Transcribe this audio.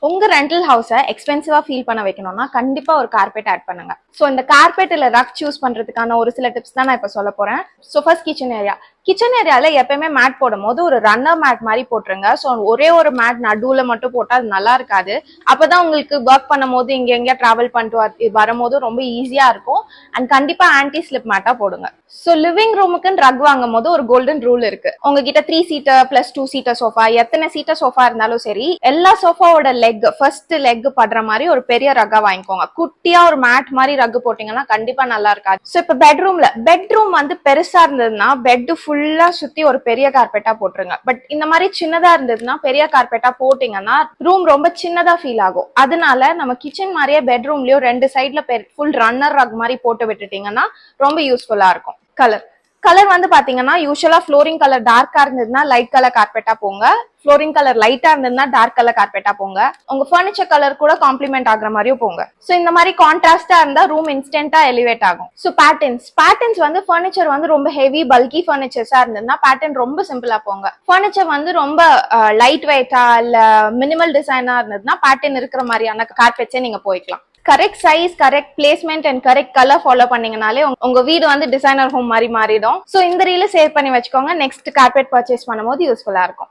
உங்க rental ஹவுஸை எக்ஸ்பென்சிவா feel பண்ண வைக்கணும்னா கண்டிப்பா ஒரு கார்பெட் ஆட் பண்ணுங்க. ஸோ இந்த கார்பெட் இல்ல ரக் சூஸ் பண்றதுக்கான ஒரு சில டிப்ஸ் தான் நான் இப்ப சொல்ல போறேன். So first kitchen area. Kitchen ஏரியால எப்பயுமே மேட் போடும் போது ஒரு ரன்னர் மேட் மாதிரி போட்டுருங்க. ஸோ ஒரே ஒரு மேட் நடுவுல மட்டும் போட்டா அது நல்லா இருக்காது. அப்பதான் உங்களுக்கு ஒர்க் பண்ணும் போது இங்க எங்க டிராவல் பண்ணிட்டு வரும்போது ரொம்ப ஈஸியா இருக்கும். அண்ட் கண்டிப்பா ஆன்டி ஸ்லிப் மேட்டா போடுங்க. ஸோ லிவிங் ரூமுக்குன்னு ரக் வாங்கும் போது ஒரு கோல்டன் ரூல் இருக்கு. உங்ககிட்ட 3 சீட்டர் பிளஸ் 2 சீட்டர் சோஃபா எத்தனை சீட்டர் சோஃபா இருந்தாலும் சரி, எல்லா சோஃபாவோட ஃபர்ஸ்ட் லெக் படுற மாதிரி ஒரு பெரிய ரக்கா வாங்கிக்கோங்க. குட்டியா ஒரு மேட் மாதிரி ரக் போட்டீங்கன்னா கண்டிப்பா நல்லா இருக்காது. சோ இப்ப பெட்ரூம் வந்து பெருசா இருந்ததுன்னா பெட் ஃபுல்லா சுத்தி ஒரு பெரிய கார்பெட்டா போட்டுருங்க. பட் இந்த மாதிரி சின்னதா இருந்ததுன்னா பெரிய கார்பெட்டா போட்டீங்கன்னா ரூம் ரொம்ப சின்னதா ஃபீல் ஆகும். அதனால நம்ம கிச்சன் மாதிரியே பெட்ரூம்லயும் 2 சைட்ல ஃபுல் ரன்னர் ரக் மாதிரி போட்டு விட்டுட்டீங்கன்னா ரொம்ப யூஸ்ஃபுல்லா இருக்கும். கலர் வந்து பாத்தீங்கன்னா யூஸ்வலா ஃப்ளோரிங் கலர் டார்க்கா இருந்ததுன்னா லைட் கலர் கார்பெட்டா போங்க. ஃப்ளோரிங் கலர் லைட்டா இருந்ததுன்னா டார்க் கலர் கார்பெட்டா போங்க. உங்க ஃபர்னிச்சர் கலர் கூட காம்ப்ளிமெண்ட் ஆகுற மாதிரியும் போங்க. சோ இந்த மாதிரி கான்ட்ராஸ்டா இருந்தா ரூம் இன்ஸ்டன்டா எலிவேட் ஆகும். சோ பேட்டர்ன்ஸ் வந்து ஃபர்னிச்சர் வந்து ரொம்ப ஹெவி பல்கி ஃபர்னிச்சர்ஸா இருந்ததுன்னா பேட்டர்ன் ரொம்ப சிம்பிளா போங்க. ஃபர்னிச்சர் வந்து ரொம்ப லைட் வெயிட்டா இல்ல மினிமல் டிசைனா இருந்ததுன்னா பேட்டர்ன் இருக்கிற மாதிரியான கார்பெட்ஸே நீங்க போய்க்கலாம். Correct size, correct placement and correct colour follow பண்ணீங்கனாலே உங்க வீடு வந்து டிசைனர் ஹோம் மாதிரி மாறிடும். சோ இந்த ரீல சேவ் பண்ணி வச்சுக்கோங்க. நெக்ஸ்ட் கார்பெட் பர்ச்சேஸ் பண்ணும்போது யூஸ்ஃபுல்லா இருக்கும்.